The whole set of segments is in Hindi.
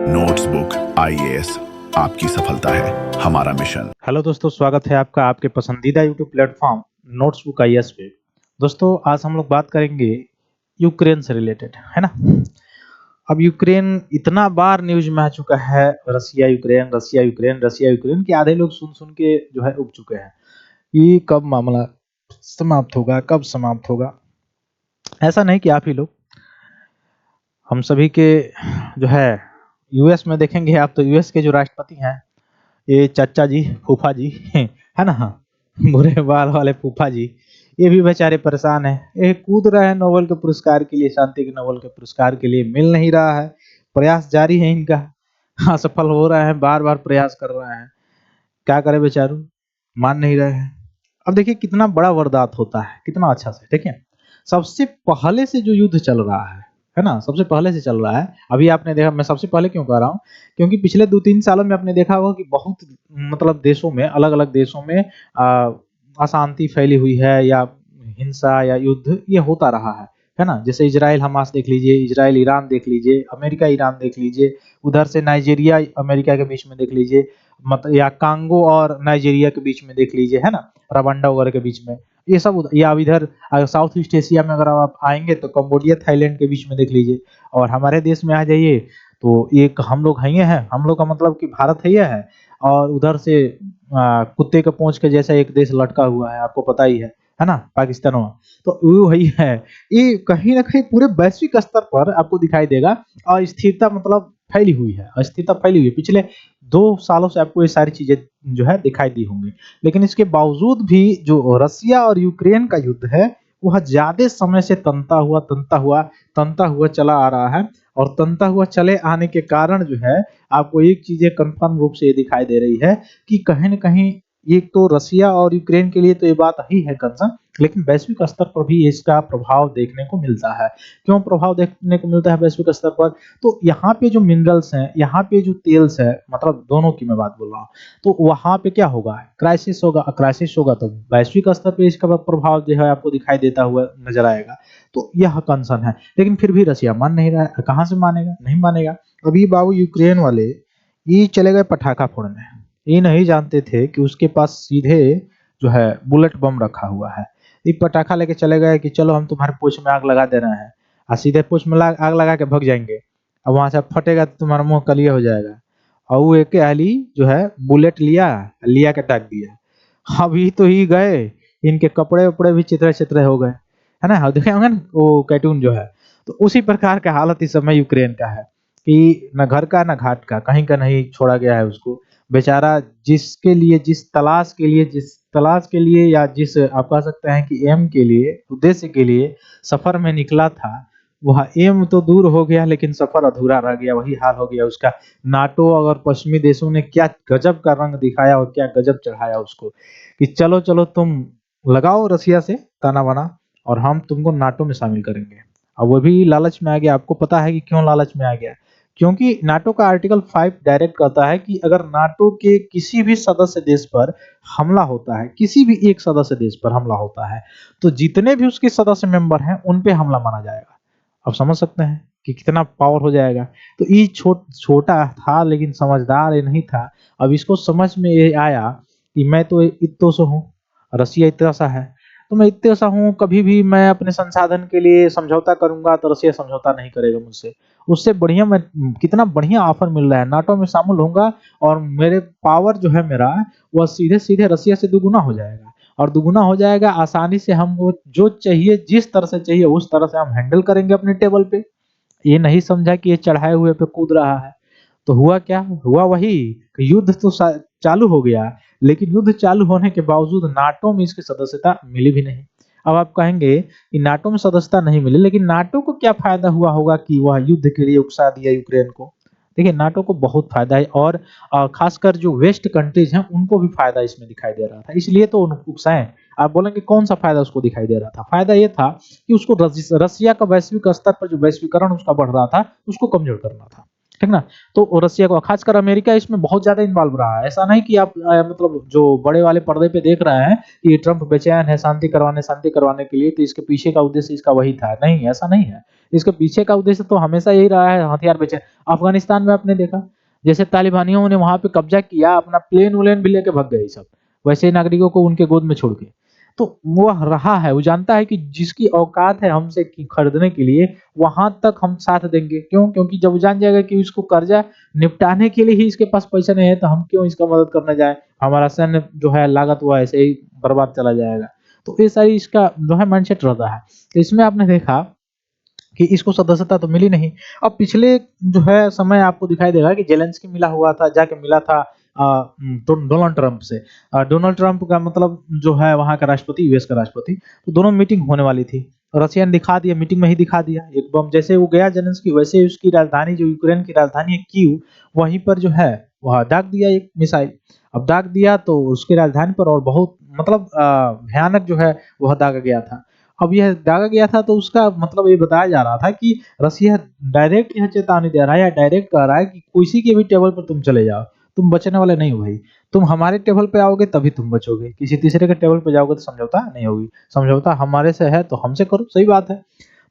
नोट्सबुक आईएएस आपकी सफलता है हमारा मिशन। हेलो दोस्तों, स्वागत है आपका आपके पसंदीदा यूट्यूब प्लेटफॉर्म नोट्सबुक आईएएस पे। दोस्तों, आज हम लोग बात करेंगे यूक्रेन से रिलेटेड, है ना। अब यूक्रेन इतना बार न्यूज में आ चुका है, Russia Ukraine Russia Ukraine Russia Ukraine कि आधे लोग सुन सुन के जो है उब चुके हैं। ये कब मामला समाप्त होगा, कब समाप्त होगा। ऐसा नहीं कि आप ही लोग, हम सभी के जो है यूएस में देखेंगे आप, तो यूएस के जो राष्ट्रपति हैं, ये चाचा जी, फूफा जी है ना, बुरे बाल वाले फूफा जी, ये भी बेचारे परेशान हैं। ये कूद रहे हैं नोबेल के पुरस्कार के लिए, शांति के नोबेल के पुरस्कार के लिए, मिल नहीं रहा है। प्रयास जारी है इनका, असफल हो रहे हैं, बार बार प्रयास कर रहे हैं। क्या करे बेचारू, मान नहीं रहे हैं। अब देखिए कितना बड़ा वारदात होता है, कितना अच्छा से देखिए। सबसे पहले से जो युद्ध चल रहा है ना, सबसे पहले से चल रहा है। अभी आपने देखा, मैं सबसे पहले क्यों कह रहा हूँ, क्योंकि पिछले 2-3 सालों में आपने देखा होगा कि बहुत मतलब देशों में, अलग-अलग देशों में अशांति फैली हुई है, या हिंसा या युद्ध ये होता रहा है ना। जैसे इजराइल हमास देख लीजिए, इजराइल ईरान देख लीजिए, अमेरिका ईरान देख लीजिए, उधर से नाइजीरिया अमेरिका के बीच में देख लीजिए, मतलब या कांगो और नाइजीरिया के बीच में देख लीजिए, है ना, रवांडा वगैरह के बीच में, ये सब। या अब इधर साउथ ईस्ट एशिया में अगर आप आएंगे तो कंबोडिया थाईलैंड के बीच में देख लीजिए। और हमारे देश में आ जाइए तो एक हम लोग हैं, हम लोग का मतलब कि भारत है। और उधर से कुत्ते के पूंछ के जैसा एक देश लटका हुआ है, आपको पता ही है ना, पाकिस्तान। तो वो वही है। ये कहीं ना कहीं पूरे वैश्विक स्तर पर आपको दिखाई देगा। और स्थिरता मतलब फैली हुई है, अस्थिरता फैली हुई है। पिछले 2 सालों से आपको ये सारी चीजें जो है दिखाई दी होंगी। लेकिन इसके बावजूद भी जो रसिया और यूक्रेन का युद्ध है, वह ज्यादा समय से तनता हुआ चला आ रहा है। और तनता हुआ चले आने के कारण जो है, आपको एक चीजें कंफर्म रूप से ये दिखाई दे रही है कि कहीं न कहीं एक तो रसिया और यूक्रेन के लिए तो ये बात ही है कंसर्न, लेकिन वैश्विक स्तर पर भी इसका प्रभाव देखने को मिलता है। क्यों प्रभाव देखने को मिलता है वैश्विक स्तर पर? तो यहाँ पे जो मिनरल्स हैं, यहाँ पे जो तेल्स है, मतलब दोनों की मैं बात बोल रहा हूँ, तो वहाँ पे क्या होगा, क्राइसिस होगा। क्राइसिस होगा तो वैश्विक स्तर पे इसका प्रभाव जो है आपको दिखाई देता हुआ नजर आएगा। तो यह कंसर्न है। लेकिन फिर भी रसिया मान नहीं रहा है। कहाँ से मानेगा, नहीं मानेगा। अभी बाबू यूक्रेन वाले ये चले गए पटाखा फोड़ने। ये नहीं जानते थे कि उसके पास सीधे जो है बुलेट बम रखा हुआ है। ये पटाखा लेके चले गए कि चलो हम तुम्हारे पूंछ में आग लगा दे रहे हैं, और सीधे पूंछ में आग लगा के भग जाएंगे। अब वहां से फटेगा तो तुम्हारा मुंह कलिया हो जाएगा। और वो एक आली जो है बुलेट लिया लिया के टाक दिया। अभी तो ही गए, इनके कपड़े उपड़े भी चित्रे चित्रे हो गए, है ना। देखे होंगे ना वो कार्टून जो है। तो उसी प्रकार का हालत इस समय यूक्रेन का है कि न घर का न घाट का, कहीं का नहीं छोड़ा गया है उसको। बेचारा जिसके लिए, जिस तलाश के लिए या जिस आप कह सकते हैं कि एम के लिए, उद्देश्य के लिए सफर में निकला था, वह एम तो दूर हो गया लेकिन सफर अधूरा रह गया। वही हाल हो गया उसका। नाटो और पश्चिमी देशों ने क्या गजब का रंग दिखाया और क्या गजब चढ़ाया उसको कि चलो चलो तुम लगाओ रसिया से ताना बाना, और हम तुमको नाटो में शामिल करेंगे। और वो भी लालच में आ गया। आपको पता है कि क्यों लालच में आ गया? क्योंकि नाटो का आर्टिकल 5 डायरेक्ट कहता है कि अगर नाटो के किसी भी सदस्य देश पर हमला होता है, किसी भी एक सदस्य देश पर हमला होता है, तो जितने भी उसके सदस्य मेंबर हैं उन पे हमला माना जाएगा। अब समझ सकते हैं कि कितना पावर हो जाएगा। तो ये छोटा था लेकिन समझदार ये नहीं था। अब इसको समझ में ये आया कि मैं तो इतना सा हूँ, रसिया इतना सा है, तो मैं इतने सा हूँ, कभी भी मैं अपने संसाधन के लिए समझौता करूंगा तो रसिया समझौता नहीं करेगा मुझसे। उससे बढ़िया मैं, कितना बढ़िया ऑफर मिल रहा है, नाटो में शामिल होऊंगा और मेरे पावर जो है मेरा, वह सीधे सीधे रसिया से दुगुना हो जाएगा। और दुगुना हो जाएगा आसानी से, हमको जो चाहिए जिस तरह से चाहिए उस तरह से हम हैंडल करेंगे अपने टेबल पे। ये नहीं समझा कि ये चढ़ाए हुए पे कूद रहा है। तो हुआ क्या हुआ, वही कि युद्ध तो चालू हो गया, लेकिन युद्ध चालू होने के बावजूद नाटो में इसकी सदस्यता मिली भी नहीं। अब आप कहेंगे कि नाटो में सदस्यता नहीं मिली, लेकिन नाटो को क्या फायदा हुआ होगा कि वह युद्ध के लिए उकसा दिया यूक्रेन को? देखिए नाटो को बहुत फायदा है। और खासकर जो वेस्ट कंट्रीज हैं उनको भी फायदा इसमें दिखाई दे रहा था, इसलिए तो उकसाए। आप बोलेंगे कौन सा फायदा उसको दिखाई दे रहा था? फायदा ये था कि उसको रसिया का वैश्विक स्तर पर जो वैश्वीकरण उसका बढ़ रहा था, उसको कमजोर करना था। ठीक ना? तो रसिया को खासकर अमेरिका इसमें बहुत ज़्यादा इन्वॉल्व रहा है। ऐसा नहीं कि आप मतलब जो बड़े वाले पर्दे पे देख रहे हैं कि ट्रम्प बेचैन है शांति करवाने के लिए, तो इसके पीछे का उद्देश्य इसका वही था। नहीं, ऐसा नहीं है। इसके पीछे का उद्देश्य तो हमेशा यही रहा है, हथियार बेचैन। अफ़गानिस्तान में आपने देखा, जैसे तालिबानियों ने वहाँ पे कब्ज़ा किया, अपना प्लेन-वलेन भी लेके भाग गए ये सब, वैसे नागरिकों को उनके गोद में छोड़ के। तो वो रहा है, वो जानता है कि जिसकी औकात है हमसे की खरीदने के लिए, वहाँ तक हम साथ देंगे। क्यों? क्योंकि जब वो जान जाएगा कि इसको कर्जा निपटाने के लिए ही इसके पास पैसा नहीं है, तो हम क्यों इसका मदद करने जाएँ? हमारा सैन्य जो है लागत वो ऐसे ही बर्बाद चला जाएगा। तो ये सारी इसका जो है माइंडसेट रहता है। तो इसमें आपने देखा कि इसको सदस्यता तो मिली नहीं। अब पिछले जो है समय आपको दिखाई देगा कि ज़ेलेंस्की मिला हुआ था, जाके मिला था डोनाल्ड ट्रंप से। डोनाल्ड ट्रंप का मतलब जो है वहाँ का राष्ट्रपति, यूएस का राष्ट्रपति, तो दोनों मीटिंग होने वाली थी। रसिया ने दिखा दिया, मीटिंग में ही दिखा दिया। एक बम जैसे वो गया ज़ेलेंस्की, वैसे ही उसकी राजधानी जो यूक्रेन की राजधानी है कीव, वहीं पर जो है वह दाग दिया एक मिसाइल। अब दाग दिया तो उसकी राजधानी पर और बहुत मतलब भयानक जो है वह दागा गया था। अब यह दागा गया था तो उसका मतलब ये बताया जा रहा था कि रसिया डायरेक्ट यह चेतावनी दे रहा है या डायरेक्ट कह रहा है कि किसी के भी टेबल पर तुम चले जाओ, तुम बचने वाले नहीं हो भाई। तुम हमारे टेबल पे आओगे तभी तुम बचोगे, किसी तीसरे के टेबल पे जाओगे तो समझौता नहीं होगी। समझौता हमारे से है तो हमसे करो, सही बात है।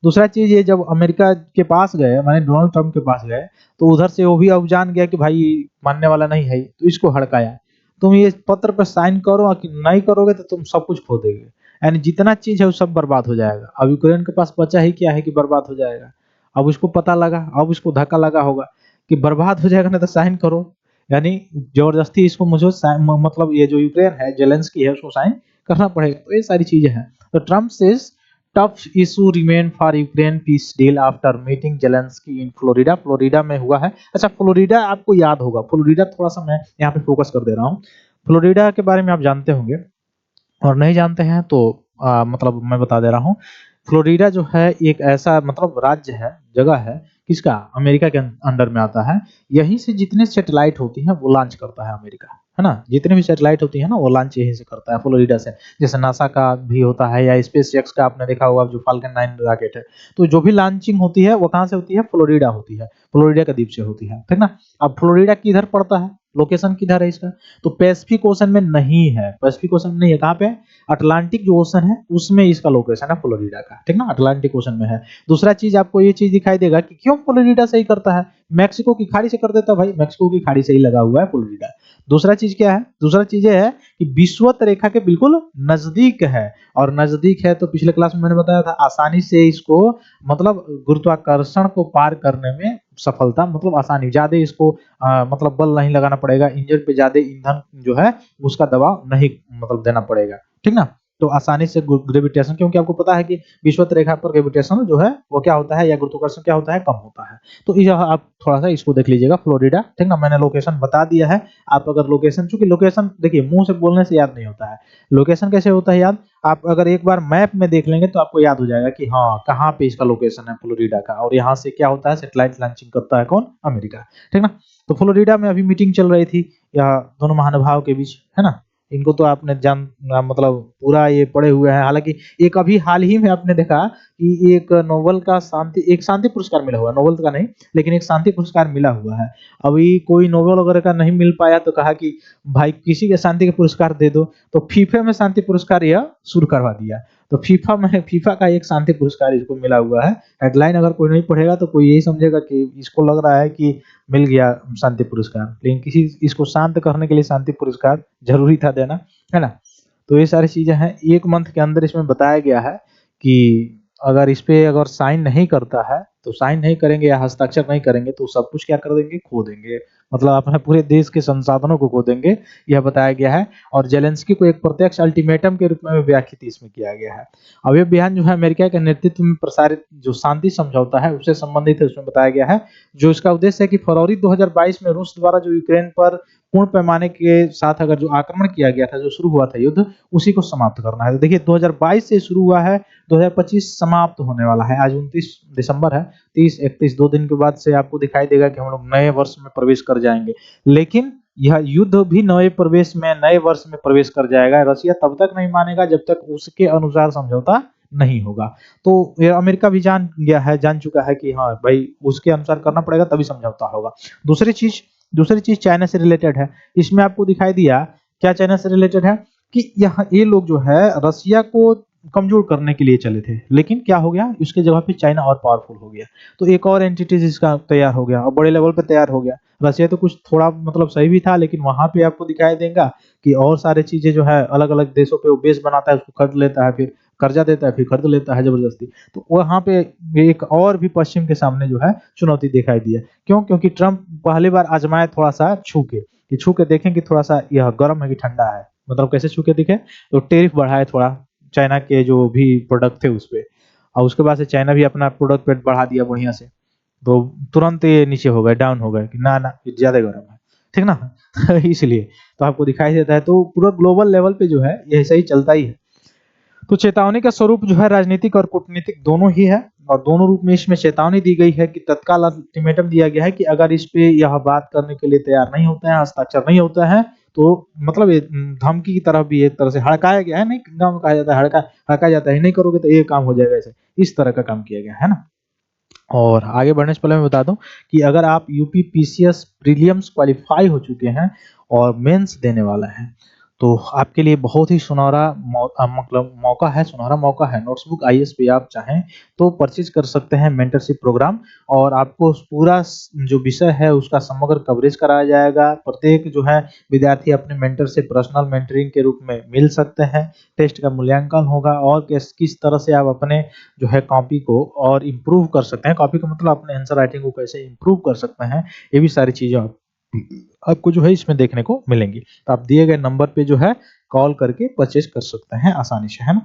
दूसरा चीज़ ये, जब अमेरिका के पास गए, माने डोनाल्ड ट्रंप के पास गए, तो उधर से वो भी अब जान गया कि भाई मानने वाला नहीं है, तो इसको हड़काया। तुम ये पत्र पे साइन करो कि नहीं करोगे तो तुम सब कुछ खो देगे। यानी जितना चीज़ है वो सब बर्बाद हो जाएगा। अब यूक्रेन के पास बचा ही क्या है कि बर्बाद हो जाएगा। अब उसको पता लगा, अब उसको धक्का लगा होगा कि बर्बाद हो जाएगा, नहीं तो साइन करो। यानी ज़बरदस्ती इसको मुझे मतलब ये जो यूक्रेन है, ज़ेलेंस्की है, उसको साइन करना पड़ेगा। तो ये सारी चीज़ें हैं। तो Trump says tough issue remain for Ukraine peace deal after meeting Zelensky in Florida. Florida में हुआ है। अच्छा, फ्लोरिडा आपको याद होगा। फ्लोरिडा थोड़ा-सा मैं यहाँ पे फोकस कर दे रहा हूँ। फ्लोरिडा के बारे में आप जानते होंगे, और नहीं जानते हैं तो मतलब मैं बता दे रहा हूँ। फ्लोरिडा जो है एक ऐसा मतलब राज्य है, जगह है, किसका? अमेरिका के अंडर में आता है। यहीं से जितने सैटेलाइट होती हैं वो लॉन्च करता है अमेरिका, है ना? जितने भी सैटेलाइट होती है ना वो लॉन्च यहीं से करता है, फ्लोरिडा से। जैसे नासा का भी होता है या स्पेसएक्स का आपने देखा होगा, जो फाल्कन 9 रॉकेट है। तो जो भी लॉन्चिंग होती है वो कहाँ से होती है? फ्लोरिडा होती है। फ्लोरिडा का द्वीप से होती है, ठीक ना? अब फ्लोरिडा किधर पड़ता है? लोकेशन किधर है इसका? तो पैसिफिक ओशन में नहीं है। पैसिफिक ओशन में नहीं है, कहाँ पे है? अटलांटिक जो ओशन है उसमें इसका लोकेशन है फ्लोरिडा का, ठीक ना? अटलांटिक ओशन में है। दूसरा चीज आपको ये चीज दिखाई देगा कि क्यों फ्लोरिडा सही करता है। मैक्सिको की खाड़ी से कर देता भाई, मैक्सिको की खाड़ी से ही लगा हुआ है फ्लोरिडा। दूसरा चीज क्या है? दूसरा चीज ये है कि विषुवत रेखा के बिल्कुल नजदीक है। और नजदीक है तो पिछले क्लास में मैंने बताया था, आसानी से इसको मतलब गुरुत्वाकर्षण को पार करने में सफलता, मतलब आसानी, ज्यादा इसको मतलब बल नहीं लगाना पड़ेगा, इंजन पे ज्यादा ईंधन जो है उसका दबाव नहीं मतलब देना पड़ेगा, ठीक ना? तो आसानी से ग्रेविटेशन, क्योंकि आपको पता है कि विषुवत रेखा पर ग्रेविटेशन जो है वो क्या होता है, या गुरुत्वाकर्षण क्या होता है, कम होता है। तो यह आप थोड़ा सा इसको देख लीजिएगा, फ्लोरिडा, ठीक ना? मैंने लोकेशन बता दिया है। आप अगर लोकेशन, चूंकि लोकेशन देखिए मुंह से बोलने से याद नहीं होता है, लोकेशन कैसे होता है याद? आप अगर एक बार मैप में देख लेंगे तो आपको याद हो जाएगा कि हाँ कहाँ पे इसका लोकेशन है फ्लोरिडा का, और यहाँ से क्या होता है, सैटेलाइट लॉन्चिंग करता है कौन? अमेरिका, ठीक ना? तो फ्लोरिडा में अभी मीटिंग चल रही थी या दोनों महानुभाव के बीच, है ना? इनको तो आपने मतलब पूरा ये पढ़े हुए हैं। हालांकि एक अभी हाल ही में आपने देखा कि एक नोबेल का शांति पुरस्कार मिला हुआ है, नोबेल का नहीं लेकिन एक शांति पुरस्कार मिला हुआ है। अभी कोई नोबेल वगैरह का नहीं मिल पाया तो कहा कि भाई किसी के शांति के पुरस्कार दे दो, तो फीफा में शांति पुरस्कार यह शुरू करवा दिया। तो फीफा का एक शांति पुरस्कार इसको मिला हुआ है। हेडलाइन अगर कोई नहीं पढ़ेगा तो कोई यही समझेगा कि इसको लग रहा है कि मिल गया शांति पुरस्कार, लेकिन किसी इसको शांत करने के लिए शांति पुरस्कार जरूरी था देना, है ना? तो ये सारी चीजें हैं। एक मंथ के अंदर इसमें बताया गया है कि अगर इस पे अगर साइन नहीं करता है, तो साइन नहीं करेंगे या हस्ताक्षर नहीं करेंगे तो सब कुछ क्या कर देंगे, खो देंगे। मतलब अपने पूरे देश के संसाधनों को खो देंगे, यह बताया गया है। और जेलेंस्की को एक प्रत्यक्ष अल्टीमेटम के रूप में व्याख्यात इसमें किया गया है। अब ये बयान जो है अमेरिका के नेतृत्व में प्रसारित जो शांति समझौता है उससे संबंधित है, उसमें बताया गया है। जो इसका उद्देश्य है कि फरवरी 2022 में रूस द्वारा जो यूक्रेन पर पूर्ण पैमाने के साथ अगर जो आक्रमण किया गया था, जो शुरू हुआ था युद्ध, उसी को समाप्त करना है। तो देखिए 2022 से शुरू हुआ है, 2025 समाप्त होने वाला है। आज 29 दिसंबर है, 30, 31 2 दिन के बाद से आपको दिखाई देगा कि हम लोग नए वर्ष में प्रवेश कर जाएंगे। लेकिन यह युद्ध भी नए वर्ष में प्रवेश कर जाएगा। रसिया तब तक नहीं मानेगा जब तक उसके अनुसार समझौता नहीं होगा। तो ये अमेरिका भी जान चुका है कि हाँ भाई उसके अनुसार करना पड़ेगा तभी समझौता होगा। दूसरी चीज चाइना से रिलेटेड है। इसमें आपको दिखाई दिया क्या चाइना से रिलेटेड है कि यहाँ ये लोग जो है रसिया को कमजोर करने के लिए चले थे, लेकिन क्या हो गया उसके जगह पे चाइना और पावरफुल हो गया। तो एक और एंटिटीज इसका तैयार हो गया और बड़े लेवल पे तैयार हो गया। रसिया तो कुछ थोड़ा मतलब सही भी था, लेकिन वहां पे आपको दिखाई देगा कि और सारे चीजें जो है अलग अलग देशों पे वो बेस बनाता है, उसको खरीद लेता है, फिर कर्जा देता है, फिर खरीद लेता है जबरदस्ती। तो वहां पे एक और भी पश्चिम के सामने जो है चुनौती दिखाई दी है। क्यों? क्योंकि ट्रम्प पहली बार आजमाए थोड़ा सा छू के देखें कि थोड़ा सा यह गर्म है कि ठंडा है। मतलब कैसे छू के दिखे? तो टेरिफ बढ़ाए थोड़ा चाइना के जो भी प्रोडक्ट थे उस पे, और उसके बाद से चाइना भी अपना प्रोडक्ट रेट बढ़ा दिया बढ़िया से। तो तुरंत ये नीचे हो गए, डाउन हो गए कि ना ना ये ज्यादा गर्म है, ठीक ना। इसलिए तो आपको दिखाई देता है। तो पूरा ग्लोबल लेवल पे जो है ये ऐसा ही चलता ही है। तो चेतावनी का स्वरूप जो है राजनीतिक और कूटनीतिक दोनों ही है, और दोनों रूप में इसमें चेतावनी दी गई है कि तत्काल अल्टीमेटम दिया गया है कि अगर इस पे यह बात करने के लिए तैयार नहीं होते हैं, हस्ताक्षर नहीं होता है, तो मतलब ये धमकी की तरफ भी एक तरह से हड़काया गया है। नहीं गाँव में कहा जाता है हड़का जाता है, नहीं करोगे तो ये काम हो जाएगा, ऐसे इस तरह का काम किया गया है ना। और आगे बढ़ने से पहले मैं बता दूं कि अगर आप यूपी पीसीएस प्रीलिम्स क्वालिफाई हो चुके हैं और मेंस देने वाला है, तो आपके लिए बहुत ही मतलब सुनहरा मौका है। नोट्सबुक आईएएस पे आप चाहें तो परचेज कर सकते हैं मेंटरशिप प्रोग्राम, और आपको पूरा जो विषय है उसका समग्र कवरेज कराया जाएगा। प्रत्येक जो है विद्यार्थी अपने मेंटर से पर्सनल मेंटरिंग के रूप में मिल सकते हैं। टेस्ट का मूल्यांकन होगा और किस तरह से आप अपने जो है कॉपी को और इम्प्रूव कर सकते हैं। कॉपी का मतलब अपने आंसर राइटिंग को कैसे इम्प्रूव कर सकते हैं, ये भी सारी चीजें आपको जो है इसमें देखने को मिलेंगी। तो आप दिए गए नंबर पे जो है कॉल करके परचेज कर सकते हैं आसानी से, है ना।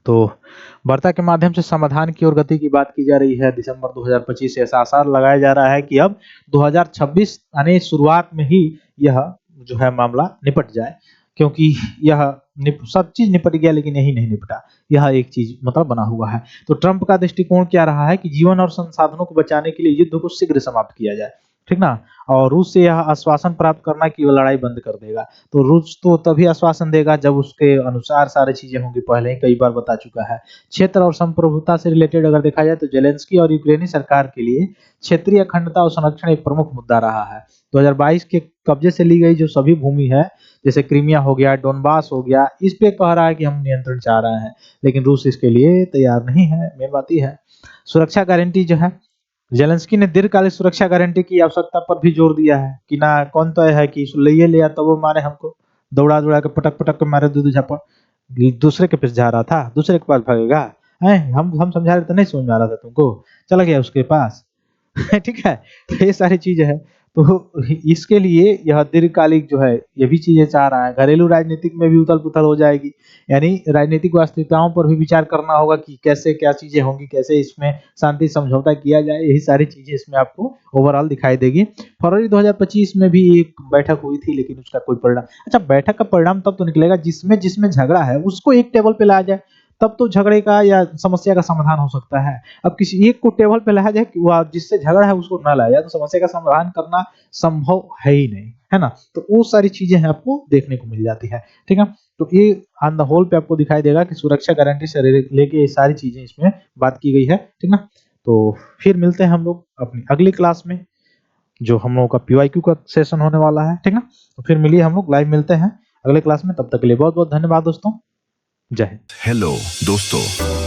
तो वार्ता के माध्यम से समाधान की ओर गति की बात की जा रही है। दिसंबर 2025 से ऐसा आसार लगाया जा रहा है कि अब 2026 यानी शुरुआत में ही यह जो है मामला निपट जाए, क्योंकि यह सब चीज निपट गया लेकिन यही नहीं निपटा। यह एक चीज मतलब बना हुआ है। तो ट्रंप का दृष्टिकोण क्या रहा है कि जीवन और संसाधनों को बचाने के लिए युद्ध को शीघ्र समाप्त किया जाए, ठीक ना। और रूस से यह आश्वासन प्राप्त करना कि वो लड़ाई बंद कर देगा। तो रूस तो तभी आश्वासन देगा जब उसके अनुसार सारी चीजें होंगी, पहले ही कई बार बता चुका है। क्षेत्र और संप्रभुता से रिलेटेड अगर देखा जाए तो जेलेंस्की और यूक्रेनी सरकार के लिए क्षेत्रीय अखंडता और संरक्षण एक प्रमुख मुद्दा रहा है। 2022 के कब्जे से ली गई जो सभी भूमि है, जैसे क्रीमिया हो गया, डोनबास हो गया, इस पे कह रहा है कि हम नियंत्रण चाह रहे हैं, लेकिन रूस इसके लिए तैयार नहीं है। मेन बात ही है। सुरक्षा गारंटी जो है, जेलेंस्की ने दीर्घकालिक सुरक्षा गारंटी की आवश्यकता पर भी जोर दिया है कि ना कौन तय है कि ले लिया तब वो मारे हमको, दौड़ा दौड़ा के पटक पटक के मारे, दूध झापड़ दूसरे के पास जा रहा था, दूसरे के पास भागेगा है। हम समझा रहे तो नहीं समझ में आ रहा था तुमको, चला गया उसके पास। ठीक है। तो ये सारी चीजें हैं। तो इसके लिए यह दीर्घकालिक जो है ये भी चीजें चाह रहा है। घरेलू राजनीतिक में भी उथल पुथल हो जाएगी, यानी राजनीतिक वास्तविकताओं पर भी विचार करना होगा कि कैसे क्या चीजें होंगी, कैसे इसमें शांति समझौता किया जाए। यही सारी चीजें इसमें आपको ओवरऑल दिखाई देगी। फरवरी 2025 में भी एक बैठक हुई थी, लेकिन उसका कोई परिणाम, अच्छा बैठक का परिणाम तब तो निकलेगा जिसमें जिसमें झगड़ा है उसको एक टेबल पे लाया जाए, तब तो झगड़े का या समस्या का समाधान हो सकता है। अब किसी एक को टेबल पे लाया जाए कि वो जिससे झगड़ा है उसको ना लाया जाए, तो समस्या का समाधान करना संभव है ही नहीं, है ना। तो वो सारी चीजें हैं आपको देखने को मिल जाती है, ठीक है। तो ये ऑन द होल पे आपको दिखाई देगा कि सुरक्षा गारंटी से लेके ये सारी चीजें इसमें बात की गई है, ठीक ना। तो फिर मिलते हैं हम लोग अपनी अगली क्लास में, जो हम लोगों का पीवाईक्यू का सेशन होने वाला है, ठीक ना। तो फिर मिलिए, हम लोग लाइव मिलते हैं अगले क्लास में। तब तक के लिए बहुत बहुत धन्यवाद दोस्तों। जय हिंद। हेलो दोस्तों,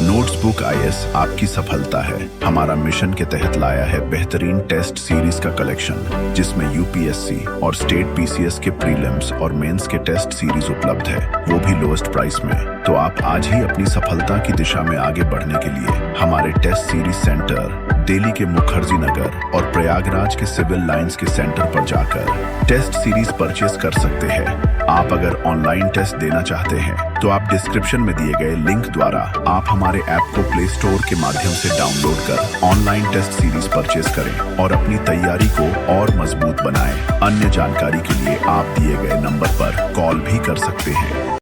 नोट्सबुक आईएएस आपकी सफलता है हमारा मिशन के तहत लाया है बेहतरीन टेस्ट सीरीज का कलेक्शन, जिसमें यूपीएससी और स्टेट पीसीएस के प्रीलिम्स और मेंस के टेस्ट सीरीज उपलब्ध है, वो भी लोएस्ट प्राइस में। तो आप आज ही अपनी सफलता की दिशा में आगे बढ़ने के लिए हमारे टेस्ट सीरीज सेंटर दिल्ली के मुखर्जी नगर और प्रयागराज के सिविल लाइंस के सेंटर पर जाकर टेस्ट सीरीज परचेस कर सकते हैं। आप अगर ऑनलाइन टेस्ट देना चाहते हैं तो आप डिस्क्रिप्शन में दिए गए लिंक द्वारा आप हमारे ऐप को प्ले स्टोर के माध्यम से डाउनलोड कर ऑनलाइन टेस्ट सीरीज परचेस करें और अपनी तैयारी को और मजबूत बनाएं। अन्य जानकारी के लिए आप दिए गए नंबर पर कॉल भी कर सकते हैं।